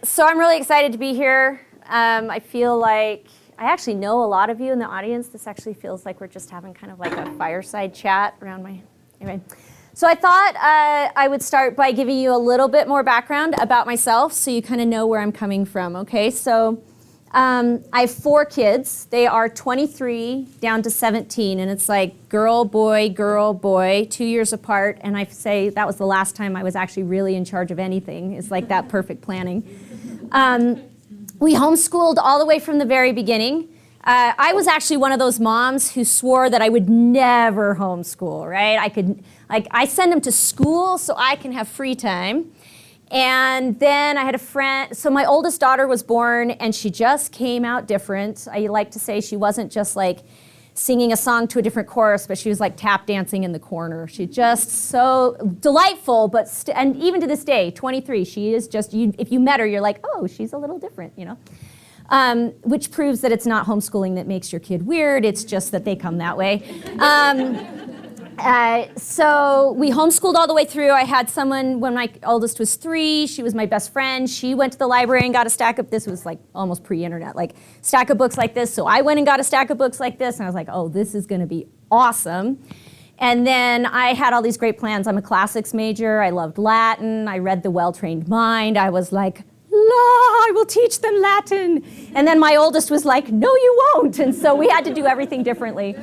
So I'm really excited to be here. I feel like I actually know a lot of you in the audience. This actually feels like we're just having kind of like a fireside chat around anyway. So I thought I would start by giving you a little bit more background about myself so you kind of know where I'm coming from, okay? So I have 4 kids. They are 23 down to 17, and it's like girl, boy, 2 years apart, and I say that was the last time I was actually really in charge of anything. It's like that perfect planning. We homeschooled all the way from the very beginning. I was actually one of those moms who swore that I would never homeschool, right? I send them to school so I can have free time. And then I had a friend, so my oldest daughter was born and she just came out different. I like to say she wasn't just like singing a song to a different chorus, but she was like tap dancing in the corner. She's just so delightful, and even to this day, 23, she is just, if you met her, you're like, oh, she's a little different, you know? Which proves that it's not homeschooling that makes your kid weird, it's just that they come that way. So we homeschooled all the way through. I had someone when my oldest was 3, she was my best friend. She went to the library and got a stack of, this was like almost pre-internet, like stack of books like this. So I went and got a stack of books like this and I was like, oh, this is gonna be awesome. And then I had all these great plans. I'm a classics major, I loved Latin, I read The Well-Trained Mind. I was like, I will teach them Latin. And then my oldest was like, no, you won't. And so we had to do everything differently.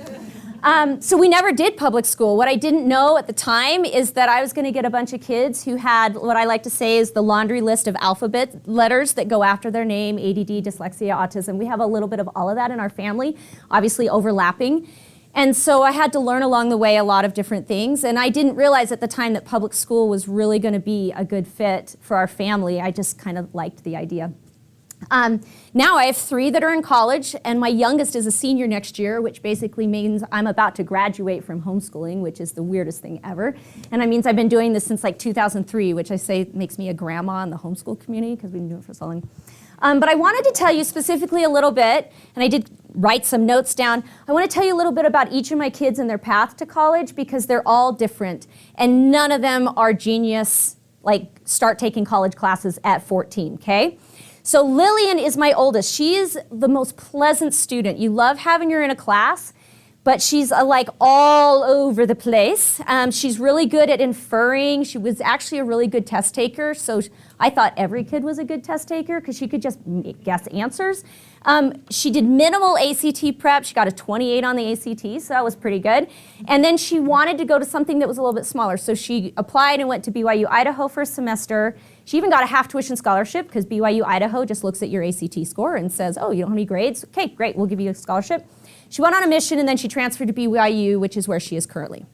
So we never did public school. What I didn't know at the time is that I was going to get a bunch of kids who had what I like to say is the laundry list of alphabet letters that go after their name, ADD, dyslexia, autism. We have a little bit of all of that in our family, obviously overlapping. And so I had to learn along the way a lot of different things. And I didn't realize at the time that public school was really going to be a good fit for our family. I just kind of liked the idea. Now I have 3 that are in college, and my youngest is a senior next year, which basically means I'm about to graduate from homeschooling, which is the weirdest thing ever. And that means I've been doing this since like 2003, which I say makes me a grandma in the homeschool community because we've been doing it for so long. But I wanted to tell you specifically a little bit, and I did write some notes down. I want to tell you a little bit about each of my kids and their path to college because they're all different, and none of them are genius, like start taking college classes at 14, okay? So Lillian is my oldest. She is the most pleasant student. You love having her in a class, but she's like all over the place. She's really good at inferring. She was actually a really good test taker. So I thought every kid was a good test taker because she could just guess answers. She did minimal ACT prep. She got a 28 on the ACT, so that was pretty good. And then she wanted to go to something that was a little bit smaller. So she applied and went to BYU Idaho for a semester. She even got a half tuition scholarship because BYU Idaho just looks at your ACT score and says, oh, you don't have any grades? Okay, great, we'll give you a scholarship. She went on a mission and then she transferred to BYU, which is where she is currently.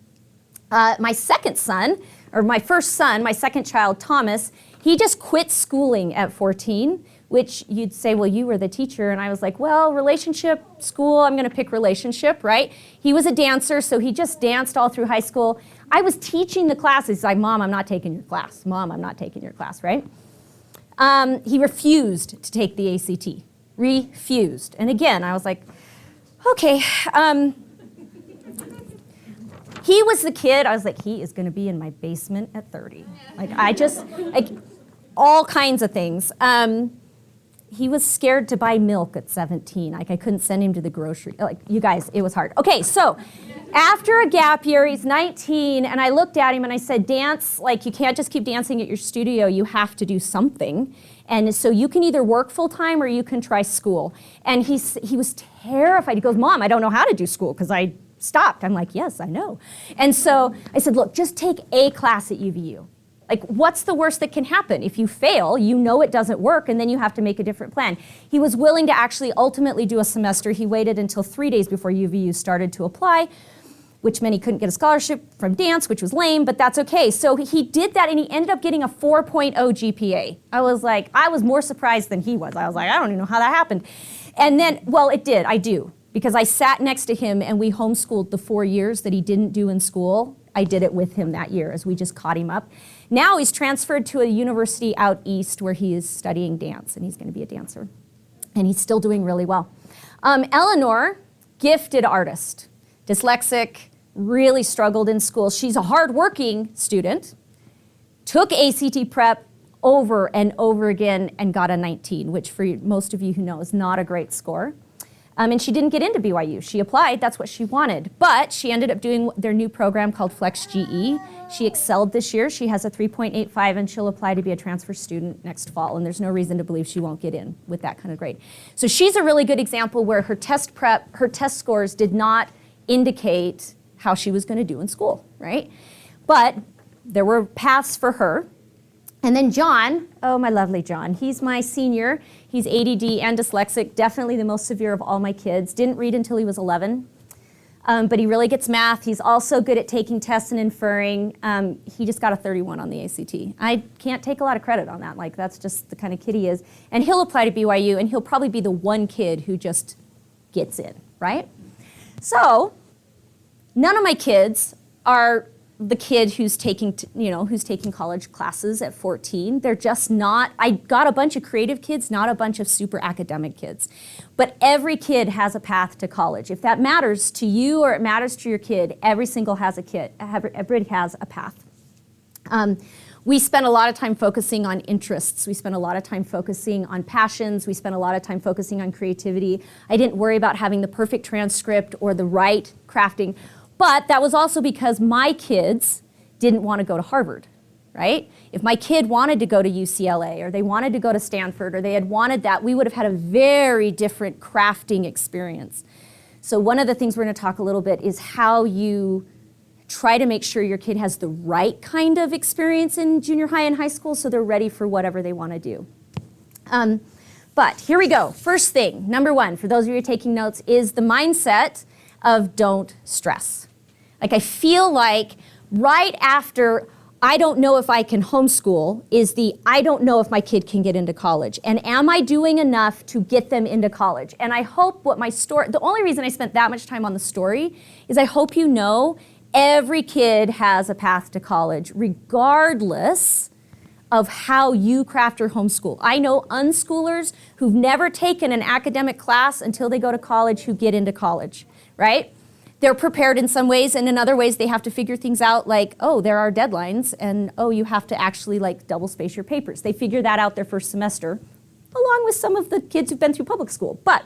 My second son, or my first son, my second child, Thomas, he just quit schooling at 14, which you'd say, well, you were the teacher. And I was like, well, relationship, school, I'm gonna pick relationship, right? He was a dancer, so he just danced all through high school. I was teaching the classes. He's like, Mom, I'm not taking your class. Mom, I'm not taking your class, right? He refused to take the ACT, refused. And again, I was like, okay. He was the kid, I was like, he is gonna be in my basement at 30. Like all kinds of things. He was scared to buy milk at 17. Like I couldn't send him to the grocery. Like you guys, it was hard. Okay, so after a gap year, he's 19, and I looked at him and I said, dance, like you can't just keep dancing at your studio, you have to do something. And so you can either work full time or you can try school. And he was terrified. He goes, Mom, I don't know how to do school because I stopped. I'm like, yes, I know. And so I said, look, just take a class at UVU. Like, what's the worst that can happen? If you fail, you know it doesn't work, and then you have to make a different plan. He was willing to actually ultimately do a semester. He waited until 3 days before UVU started to apply, which meant he couldn't get a scholarship from dance, which was lame, but that's okay. So he did that, and he ended up getting a 4.0 GPA. I was more surprised than he was. I was like, I don't even know how that happened. And then, well, it did, I do, because I sat next to him, and we homeschooled the 4 years that he didn't do in school. I did it with him that year as we just caught him up. Now he's transferred to a university out east where he is studying dance, and he's going to be a dancer. And he's still doing really well. Eleanor, gifted artist, dyslexic, really struggled in school. She's a hardworking student, took ACT prep, over and over again and got a 19, which for most of you who know is not a great score. And she didn't get into BYU. She applied, that's what she wanted. But she ended up doing their new program called Flex GE. She excelled this year. She has a 3.85 and she'll apply to be a transfer student next fall. And there's no reason to believe she won't get in with that kind of grade. So she's a really good example where her test scores did not indicate how she was going to do in school, right? But there were paths for her. And then John, oh, my lovely John, he's my senior. He's ADD and dyslexic, definitely the most severe of all my kids. Didn't read until he was 11, but he really gets math. He's also good at taking tests and inferring. He just got a 31 on the ACT. I can't take a lot of credit on that. Like, that's just the kind of kid he is. And he'll apply to BYU, and he'll probably be the one kid who just gets in, right? So none of my kids are the kid who's taking, who's taking college classes at 14. They're just not, I got a bunch of creative kids, not a bunch of super academic kids. But every kid has a path to college. If that matters to you or it matters to your kid, everybody has a path. We spend a lot of time focusing on interests. We spend a lot of time focusing on passions. We spend a lot of time focusing on creativity. I didn't worry about having the perfect transcript or the right crafting. But that was also because my kids didn't want to go to Harvard, right? If my kid wanted to go to UCLA or they wanted to go to Stanford or they had wanted that, we would have had a very different crafting experience. So one of the things we're going to talk a little bit is how you try to make sure your kid has the right kind of experience in junior high and high school so they're ready for whatever they want to do. But here we go. First thing, number one, for those of you who are taking notes, is the mindset of don't stress. Like, I feel like right after I don't know if I can homeschool is the I don't know if my kid can get into college. And am I doing enough to get them into college? And I hope what my story, the only reason I spent that much time on the story is I hope you know every kid has a path to college, regardless of how you craft your homeschool. I know unschoolers who've never taken an academic class until they go to college who get into college, right? They're prepared in some ways, and in other ways they have to figure things out like, oh, there are deadlines, and oh, you have to actually like double space your papers. They figure that out their first semester, along with some of the kids who've been through public school. But,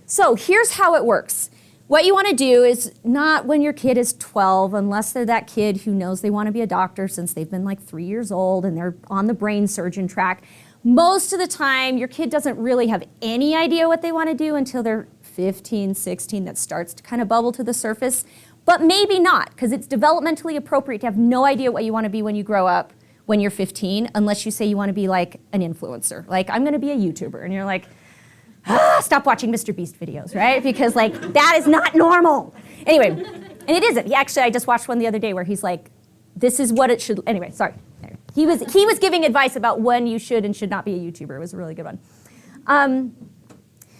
so here's how it works. What you want to do is not when your kid is 12, unless they're that kid who knows they want to be a doctor since they've been like 3 years old and they're on the brain surgeon track. Most of the time, your kid doesn't really have any idea what they want to do until they're 15, 16, that starts to kind of bubble to the surface, but maybe not, because it's developmentally appropriate to have no idea what you want to be when you grow up when you're 15, unless you say you want to be like an influencer. Like, I'm going to be a YouTuber, and you're like, stop watching Mr. Beast videos, right? Because like, that is not normal. Anyway, and it isn't. I just watched one the other day where he's like, this is what it should, anyway, sorry. He was giving advice about when you should and should not be a YouTuber. It was a really good one.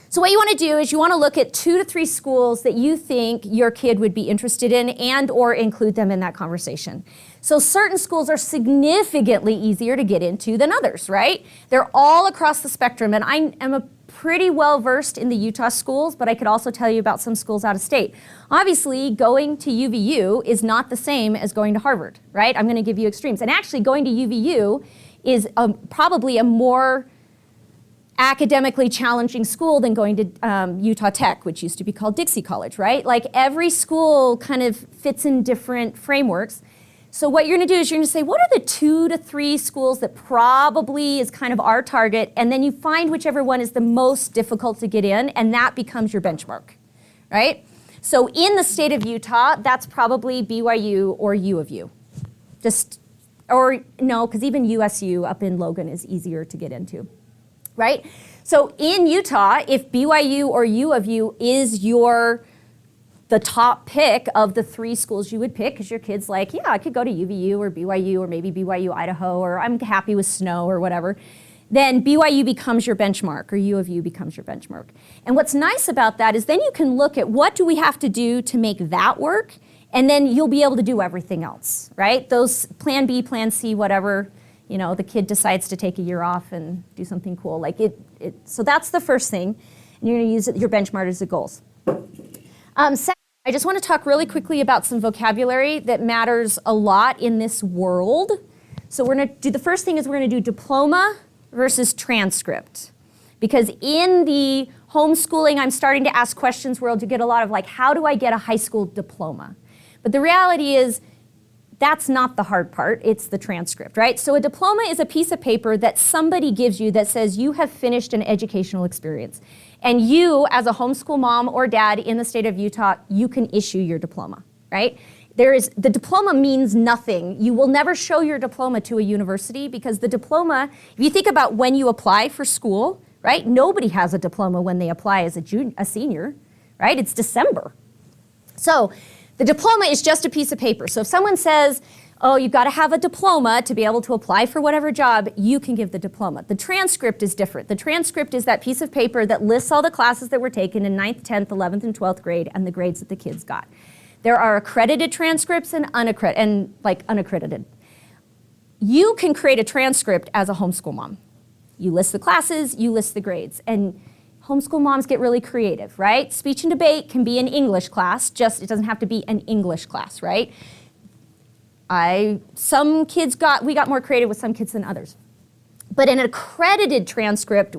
So what you want to do is you want to look at 2 to 3 schools that you think your kid would be interested in and or include them in that conversation. So certain schools are significantly easier to get into than others, right? They're all across the spectrum, and I am a pretty well versed in the Utah schools, but I could also tell you about some schools out of state. Obviously, going to UVU is not the same as going to Harvard, right? I'm going to give you extremes. And actually, going to UVU is probably a more academically challenging school than going to Utah Tech, which used to be called Dixie College, right? Like, every school kind of fits in different frameworks. So what you're going to do is you're going to say, what are the 2 to 3 schools that probably is kind of our target? And then you find whichever one is the most difficult to get in, and that becomes your benchmark, right? So in the state of Utah, that's probably BYU or U of U. Or no, because even USU up in Logan is easier to get into, right? So in Utah, if BYU or U of U is the top pick of the 3 schools you would pick, because your kid's like, yeah, I could go to UVU or BYU or maybe BYU Idaho, or I'm happy with snow or whatever, then BYU becomes your benchmark or U of U becomes your benchmark. And what's nice about that is then you can look at what do we have to do to make that work, and then you'll be able to do everything else, right? Those plan B, plan C, whatever, the kid decides to take a year off and do something cool. Like so that's the first thing, and you're going to use your benchmark as the goals. Second, I just want to talk really quickly about some vocabulary that matters a lot in this world. So we're going to do, the first thing is we're going to do diploma versus transcript. Because in the homeschooling, I'm starting to ask questions where I'll get a lot of like, how do I get a high school diploma? But the reality is, that's not the hard part, it's the transcript, right? So a diploma is a piece of paper that somebody gives you that says you have finished an educational experience. And you, as a homeschool mom or dad in the state of Utah, you can issue your diploma, right? The diploma means nothing. You will never show your diploma to a university because the diploma, if you think about when you apply for school, right? Nobody has a diploma when they apply as a senior, right? It's December. So the diploma is just a piece of paper. So if someone says, oh, you've got to have a diploma to be able to apply for whatever job, you can give the diploma. The transcript is different. The transcript is that piece of paper that lists all the classes that were taken in 9th, 10th, 11th, and 12th grade and the grades that the kids got. There are accredited transcripts and unaccredited. You can create a transcript as a homeschool mom. You list the classes, you list the grades. And homeschool moms get really creative, right? Speech and debate can be an English class, it doesn't have to be an English class, right? We got more creative with some kids than others. But an accredited transcript,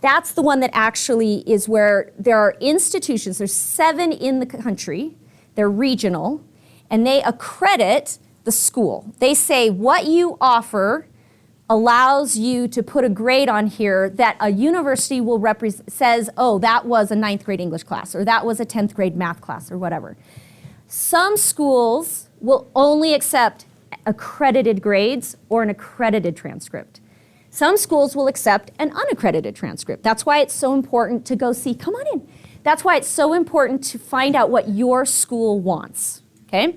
that's the one that actually is where there are institutions, there's 7 in the country, they're regional, and they accredit the school. They say what you offer allows you to put a grade on here that a university says, oh, that was a 9th grade English class, or that was a 10th grade math class, or whatever. Some schools will only accept accredited grades or an accredited transcript. Some schools will accept an unaccredited transcript. That's why it's so important to go see, come on in. That's why it's so important to find out what your school wants, okay?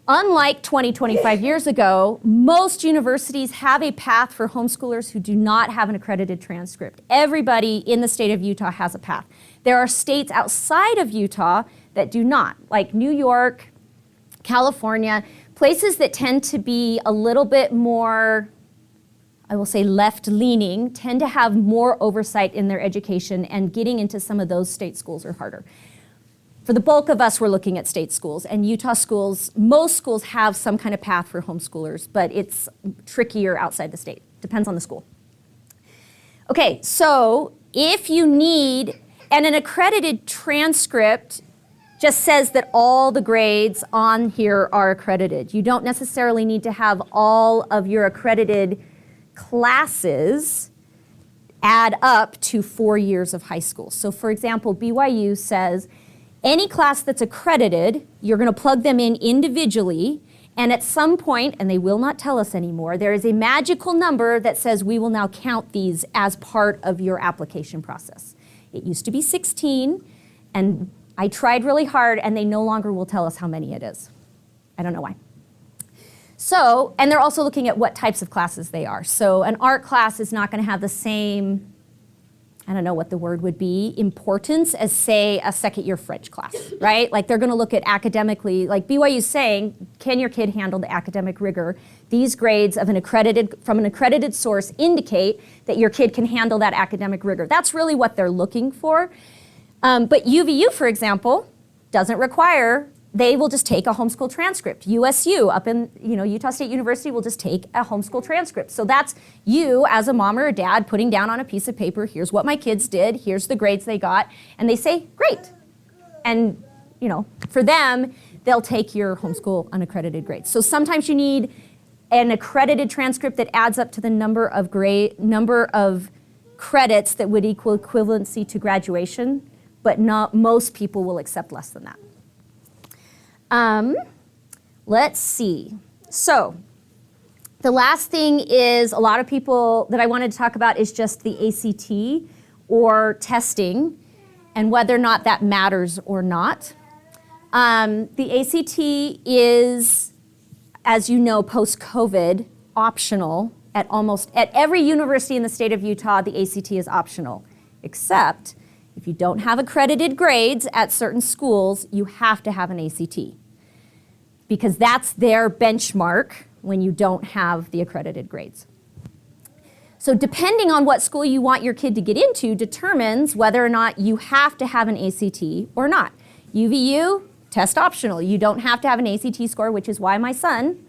Unlike 25 years ago, most universities have a path for homeschoolers who do not have an accredited transcript. Everybody in the state of Utah has a path. There are states outside of Utah that do not, like New York, California, places that tend to be a little bit more, I will say left-leaning, tend to have more oversight in their education, and getting into some of those state schools are harder. For the bulk of us, we're looking at state schools, and Utah schools, most schools have some kind of path for homeschoolers, but it's trickier outside the state. Depends on the school. Okay, so if you need, and an accredited transcript just says that all the grades on here are accredited. You don't necessarily need to have all of your accredited classes add up to 4 years of high school. So for example, BYU says any class that's accredited, you're going to plug them in individually, and at some point, and they will not tell us anymore, there is a magical number that says we will now count these as part of your application process. It used to be 16, and I tried really hard, and they no longer will tell us how many it is. I don't know why. So, and they're also looking at what types of classes they are. So an art class is not going to have the same, I don't know what the word would be, importance as, say, a second-year French class, right? Like they're going to look at academically, like BYU's saying, can your kid handle the academic rigor? These grades from an accredited source indicate that your kid can handle that academic rigor. That's really what they're looking for. But UVU, for example, doesn't require, they will just take a homeschool transcript. USU up in Utah State University will just take a homeschool transcript. So that's you as a mom or a dad putting down on a piece of paper, here's what my kids did, here's the grades they got, and they say, great. And for them, they'll take your homeschool unaccredited grades. So sometimes you need an accredited transcript that adds up to the number of credits that would equal equivalency to graduation, but not most people will accept less than that. Let's see. So the last thing is a lot of people that I wanted to talk about is just the ACT or testing and whether or not that matters or not. The ACT is, as you know, post-COVID, optional at every university in the state of Utah. The ACT is optional, except if you don't have accredited grades at certain schools, you have to have an ACT because that's their benchmark when you don't have the accredited grades. So depending on what school you want your kid to get into determines whether or not you have to have an ACT or not. UVU, test optional. You don't have to have an ACT score, which is why my son,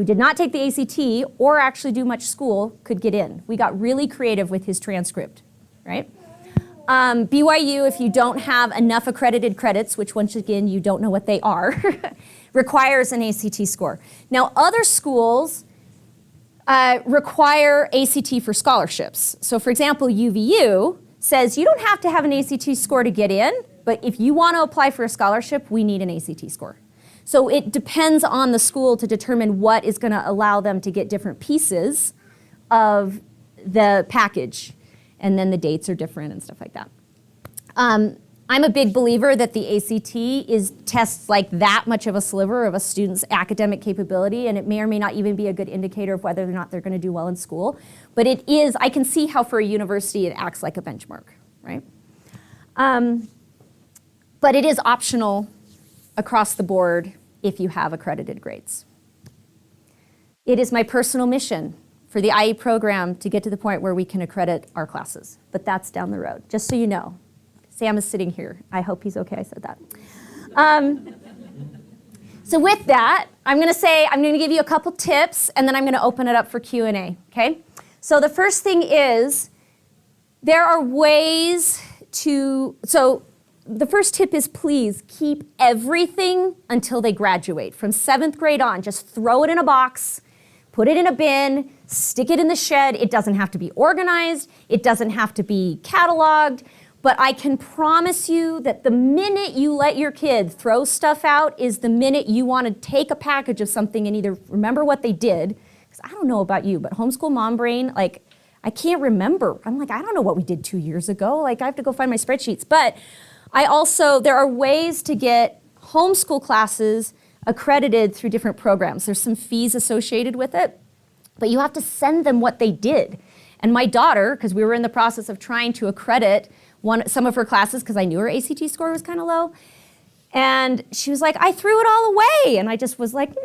who did not take the ACT or actually do much school could get in. We got really creative with his transcript, right? BYU, if you don't have enough accredited credits, which once again, you don't know what they are, requires an ACT score. Now, other schools require ACT for scholarships. So for example, UVU says you don't have to have an ACT score to get in, but if you want to apply for a scholarship, we need an ACT score. So it depends on the school to determine what is going to allow them to get different pieces of the package. And then the dates are different and stuff like that. I'm a big believer that the ACT tests like that much of a sliver of a student's academic capability, and it may or may not even be a good indicator of whether or not they're going to do well in school. But it is, I can see how for a university it acts like a benchmark, right? But it is optional across the board if you have accredited grades. It is my personal mission for the IE program to get to the point where we can accredit our classes, but that's down the road, just so you know. Sam is sitting here. I hope he's okay I said that. So with that, I'm going to give you a couple tips, and then I'm going to open it up for Q&A, okay? So the first thing is, there are ways to, so the first tip is please keep everything until they graduate. From 7th grade on, just throw it in a box, put it in a bin, stick it in the shed. It doesn't have to be organized. It doesn't have to be cataloged. But I can promise you that the minute you let your kid throw stuff out is the minute you want to take a package of something and either remember what they did, because I don't know about you, but homeschool mom brain, like, I can't remember. I'm like, I don't know what we did 2 years ago. Like, I have to go find my spreadsheets. But there are ways to get homeschool classes accredited through different programs. There's some fees associated with it, but you have to send them what they did. And my daughter, because we were in the process of trying to accredit some of her classes because I knew her ACT score was kind of low, and she was like, I threw it all away. And I just was like, no,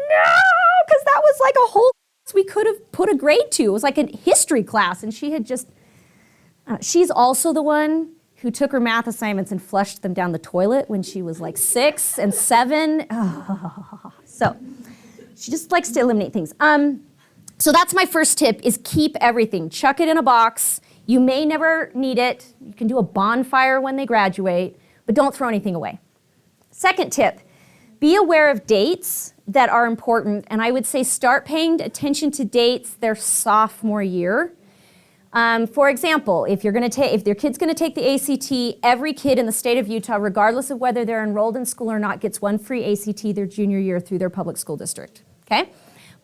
because that was like a whole class we could have put a grade to. It was like a history class, and she had just, she's also the one who took her math assignments and flushed them down the toilet when she was like 6 and 7. So she just likes to eliminate things. So that's my first tip, is keep everything. Chuck it in a box. You may never need it. You can do a bonfire when they graduate, but don't throw anything away. Second tip, be aware of dates that are important, and I would say start paying attention to dates their sophomore year. For example, if your kid's going to take the ACT, every kid in the state of Utah, regardless of whether they're enrolled in school or not, gets one free ACT their junior year through their public school district, okay?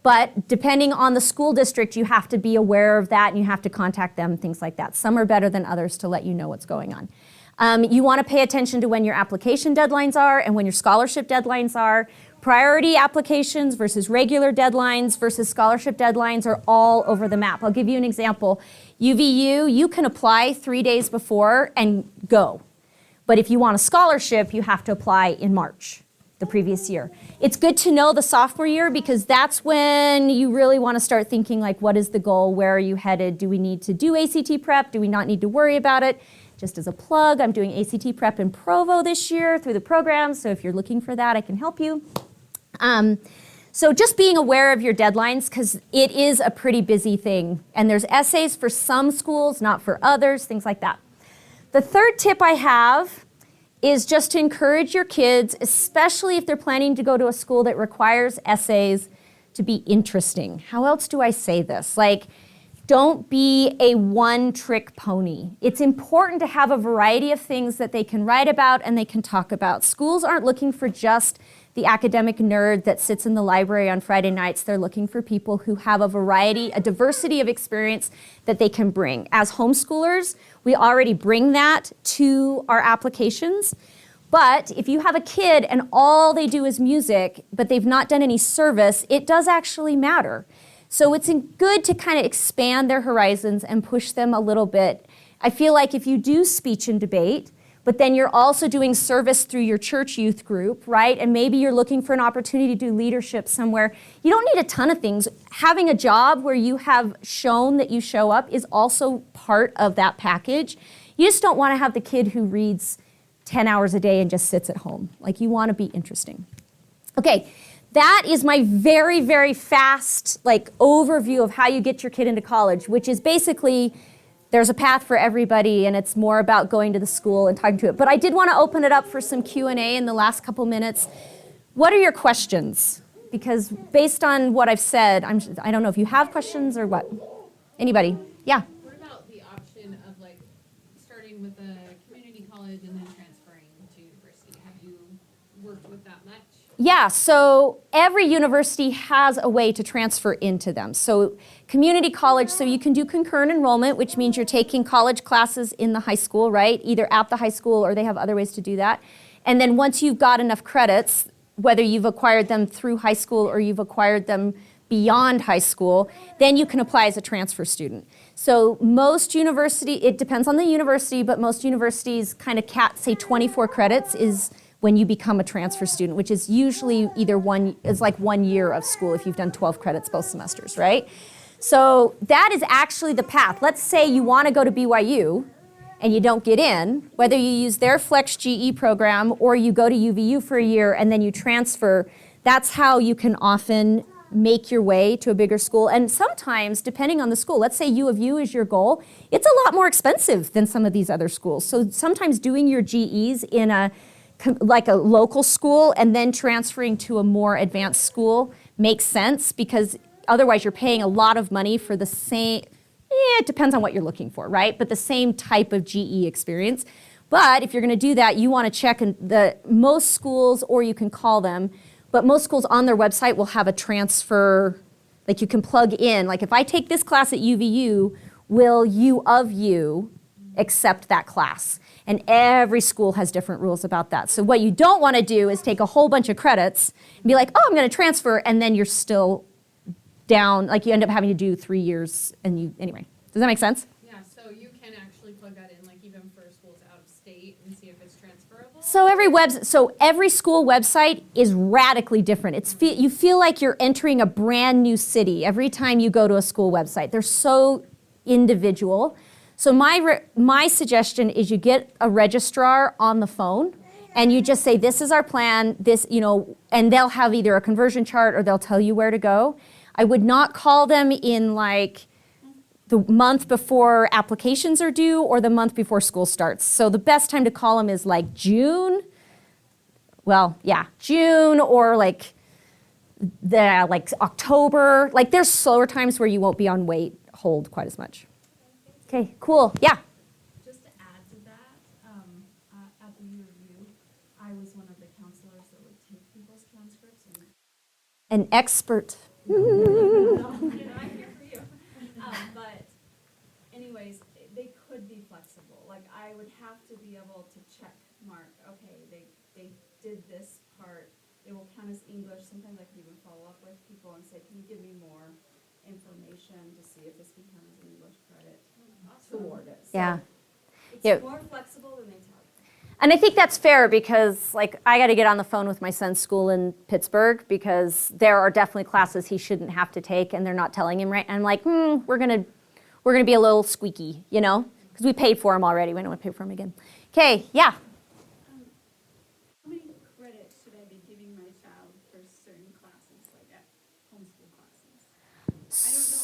But depending on the school district, you have to be aware of that, and you have to contact them, things like that. Some are better than others to let you know what's going on. You want to pay attention to when your application deadlines are and when your scholarship deadlines are. Priority applications versus regular deadlines versus scholarship deadlines are all over the map. I'll give you an example. UVU, you can apply 3 days before and go. But if you want a scholarship, you have to apply in March, the previous year. It's good to know the sophomore year because that's when you really want to start thinking like, what is the goal? Where are you headed? Do we need to do ACT prep? Do we not need to worry about it? Just as a plug, I'm doing ACT prep in Provo this year through the program. So if you're looking for that, I can help you. So just being aware of your deadlines, because it is a pretty busy thing. And there's essays for some schools, not for others, things like that. The third tip I have is just to encourage your kids, especially if they're planning to go to a school that requires essays, to be interesting. How else do I say this? Like, don't be a one-trick pony. It's important to have a variety of things that they can write about and they can talk about. Schools aren't looking for just the academic nerd that sits in the library on Friday nights. They're looking for people who have a diversity of experience that they can bring. As homeschoolers, we already bring that to our applications. But if you have a kid and all they do is music, but they've not done any service, it does actually matter. So it's good to kind of expand their horizons and push them a little bit. I feel like if you do speech and debate, but then you're also doing service through your church youth group, right? And maybe you're looking for an opportunity to do leadership somewhere. You don't need a ton of things. Having a job where you have shown that you show up is also part of that package. You just don't want to have the kid who reads 10 hours a day and just sits at home. Like, you want to be interesting. Okay, that is my very, very fast like overview of how you get your kid into college, which is basically there's a path for everybody, and it's more about going to the school and talking to it. But I did want to open it up for some Q&A in the last couple minutes. What are your questions? Because based on what I've said, I don't know if you have questions or what. Anybody? Yeah. What about the option of like starting with a community college and then transferring to university? Have you worked with that much? Yeah, so every university has a way to transfer into them. So community college, so you can do concurrent enrollment, which means you're taking college classes in the high school, right? Either at the high school or they have other ways to do that. And then once you've got enough credits, whether you've acquired them through high school or you've acquired them beyond high school, then you can apply as a transfer student. So most it depends on the university, but most universities kind of say 24 credits is when you become a transfer student, which is usually like 1 year of school if you've done 12 credits both semesters, right? So that is actually the path. Let's say you want to go to BYU and you don't get in, whether you use their Flex GE program or you go to UVU for a year and then you transfer, that's how you can often make your way to a bigger school. And sometimes, depending on the school, let's say U of U is your goal, it's a lot more expensive than some of these other schools. So sometimes doing your GEs in like a local school and then transferring to a more advanced school makes sense, because otherwise you're paying a lot of money for the same, it depends on what you're looking for, right? But the same type of GE experience. But if you're going to do that, you want to check most schools, or you can call them, but most schools on their website will have a transfer, like you can plug in, like if I take this class at UVU, will U of U accept that class? And every school has different rules about that. So what you don't want to do is take a whole bunch of credits and be like, oh, I'm going to transfer, and then you're still down, like you end up having to do 3 years, anyway. Does that make sense? Yeah, so you can actually plug that in, like even for schools out of state, and see if it's transferable? So every school website is radically different. You feel like you're entering a brand new city every time you go to a school website. They're so individual. So my suggestion is you get a registrar on the phone and you just say, this is our plan, and they'll have either a conversion chart or they'll tell you where to go. I would not call them in like the month before applications are due or the month before school starts. So the best time to call them is like June. Well, yeah, June, or like October. Like there's slower times where you won't be on hold quite as much. Okay, cool. Yeah. Just to add to that, at the U of U, I was one of the counselors that would take people's transcripts. An expert. I'm here for you. But anyways, they could be flexible. Like I would have to be able to check mark, okay, they did this part. It will count as English. Sometimes I could even follow up with people and say, can you give me more information to see if this can count as an English credit toward it. So Yeah. it's more flexible than they tell you. And I think that's fair, because like I got to get on the phone with my son's school in Pittsburgh, because there are definitely classes he shouldn't have to take and they're not telling him right. And I'm like, we're gonna be a little squeaky, because we paid for him already. We don't want to pay for him again. Okay, yeah. How many credits should I be giving my child for certain classes, like at homeschool classes? I don't know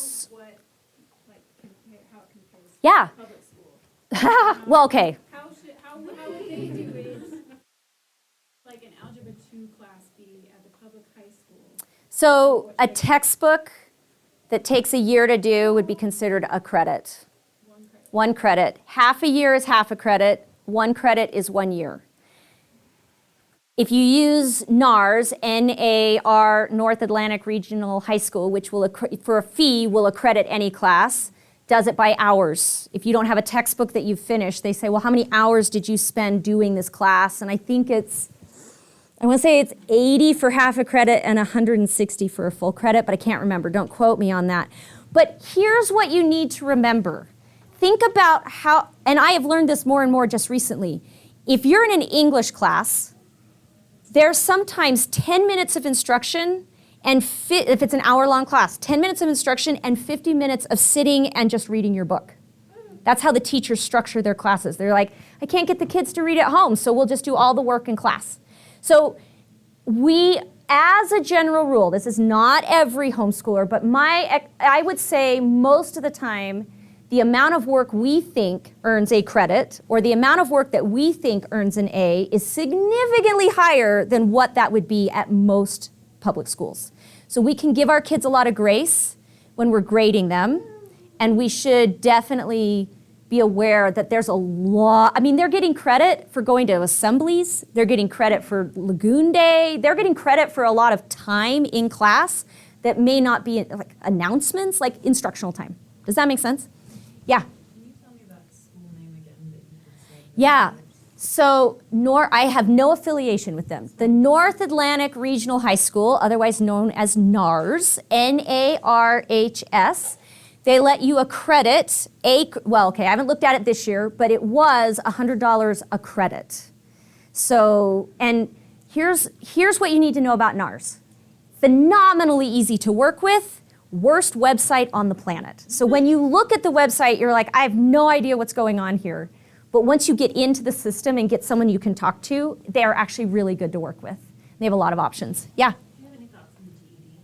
how it compares Yeah. to public school. Well, okay. How would they do it, like an Algebra 2 class be at the public high school? So a textbook that takes a year to do would be considered a credit. 1 credit. 1 credit. Half a year is half a credit. 1 credit is 1 year. If you use NARS, NAR, North Atlantic Regional High School, which will, for a fee, will accredit any class, does it by hours. If you don't have a textbook that you've finished, they say, well, how many hours did you spend doing this class? And I think I want to say it's 80 for half a credit and 160 for a full credit, but I can't remember. Don't quote me on that. But here's what you need to remember. Think about how, and I have learned this more and more just recently. If you're in an English class, there's sometimes 10 minutes of instruction, and if it's an hour-long class, 10 minutes of instruction and 50 minutes of sitting and just reading your book. That's how the teachers structure their classes. They're like, I can't get the kids to read at home, so we'll just do all the work in class. So as a general rule, this is not every homeschooler, but I would say most of the time, the amount of work we think earns a credit, or the amount of work that we think earns an A, is significantly higher than what that would be at most public schools. So we can give our kids a lot of grace when we're grading them, and we should definitely be aware that there's a lot. I mean, they're getting credit for going to assemblies, they're getting credit for Lagoon Day, they're getting credit for a lot of time in class that may not be like announcements, like instructional time. Does that make sense? Yeah. Can you tell me that school name again that you just said? Yeah. So I have no affiliation with them. The North Atlantic Regional High School, otherwise known as NARS, NARHS, they let you accredit I haven't looked at it this year, but it was $100 a credit. So, and here's what you need to know about NARS. Phenomenally easy to work with, worst website on the planet. So when you look at the website, you're like, I have no idea what's going on here. But once you get into the system and get someone you can talk to, they are actually really good to work with. They have a lot of options. Yeah? Do you have any thoughts on the GED?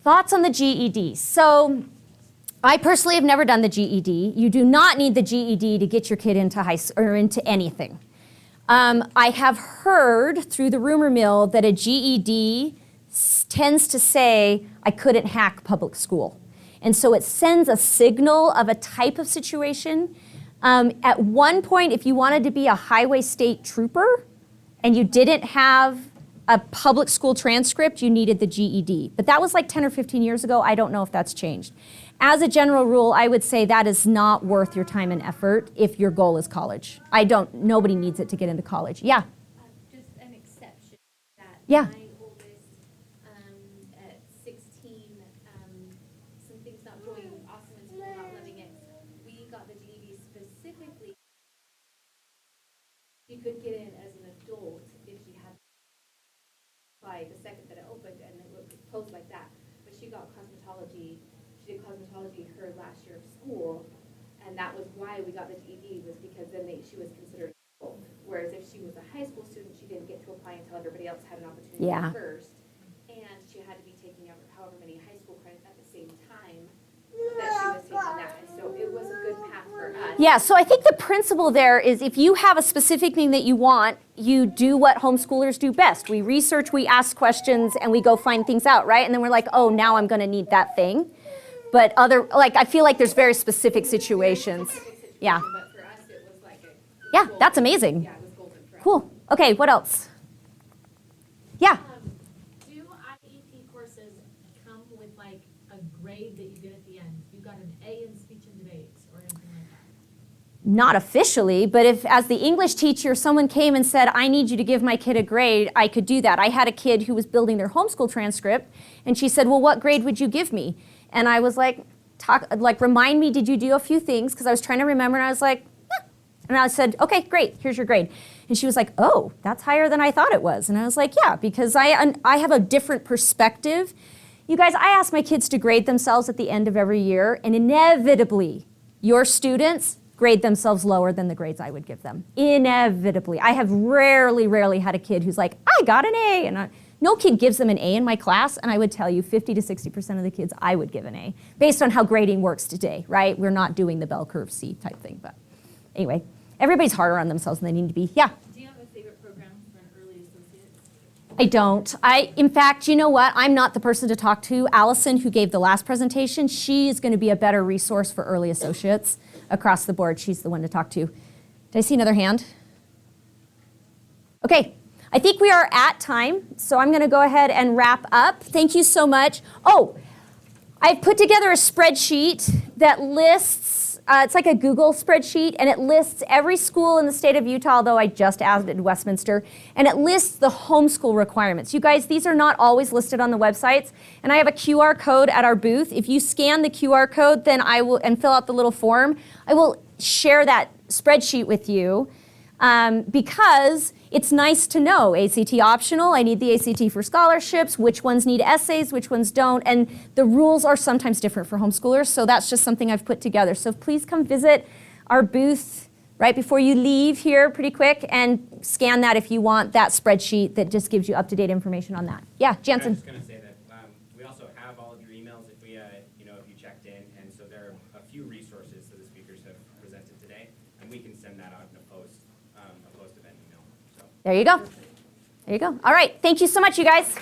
Thoughts on the GED. So I personally have never done the GED. You do not need the GED to get your kid into into anything. I have heard through the rumor mill that a GED tends to say, I couldn't hack public school. And so it sends a signal of a type of situation. At one point, if you wanted to be a highway state trooper and you didn't have a public school transcript, you needed the GED. But that was like 10 or 15 years ago. I don't know if that's changed. As a general rule, I would say that is not worth your time and effort if your goal is college. Nobody needs it to get into college. Yeah? Just an exception that Yeah. my oldest, at 16, some things not going awesome in school, not loving it. We got the GED specifically. She could get in as an adult if she had applied the second that it opened, and it would close like that. But she got cosmetology. She did cosmetology her last year of school, and that was why we got the GED, was because then she was considered adult. Whereas if she was a high school student, she didn't get to apply until everybody else had an opportunity Yeah. first, and she had to be taking however many high school credits at the same time that she was taking that, and so it was a good path for us. Yeah, so I think the principle there is if you have a specific thing that you want, you do what homeschoolers do best. We research, we ask questions, and we go find things out, right? And then we're like, oh, now I'm going to need that thing. But I feel like there's very specific situations. Yeah. But for us, it was like Yeah, that's amazing. it was golden for us. Cool. Okay, what else? Yeah. Do IEP courses come with like a grade that you get at the end? You got an A in speech and debates or anything like that? Not officially, but if as the English teacher, someone came and said, I need you to give my kid a grade, I could do that. I had a kid who was building their homeschool transcript, and she said, well, what grade would you give me? And I was like, remind me, did you do a few things? Because I was trying to remember, and I was like, yeah. And I said, okay, great, here's your grade. And she was like, oh, that's higher than I thought it was. And I was like, yeah, because I have a different perspective. You guys, I ask my kids to grade themselves at the end of every year, and inevitably, your students grade themselves lower than the grades I would give them. Inevitably. I have rarely had a kid who's like, I got an A, and no kid gives them an A in my class, and I would tell you 50 to 60% of the kids I would give an A, based on how grading works today, right? We're not doing the bell curve C type thing, but anyway, everybody's harder on themselves than they need to be. Yeah? Do you have a favorite program for an early associate? I don't. In fact, you know what? I'm not the person to talk to. Allison, who gave the last presentation, she is going to be a better resource for early associates across the board. She's the one to talk to. Did I see another hand? Okay. I think we are at time, so I'm going to go ahead and wrap up. Thank you so much. Oh, I've put together a spreadsheet that lists, it's like a Google spreadsheet, and it lists every school in the state of Utah, although I just added Westminster, and it lists the homeschool requirements. You guys, these are not always listed on the websites, and I have a QR code at our booth. If you scan the QR code, then and fill out the little form, I will share that spreadsheet with you. Because it's nice to know ACT optional, I need the ACT for scholarships, which ones need essays, which ones don't, and the rules are sometimes different for homeschoolers, so that's just something I've put together. So please come visit our booth right before you leave here pretty quick and scan that if you want that spreadsheet that just gives you up-to-date information on that. Yeah, I was Jansen. just going to say that we also have all of your emails if we, if you checked in, and so there are a few resources that the speakers have presented today, and we can send that out in a post-event email. So. There you go. There you go. All right. Thank you so much, you guys.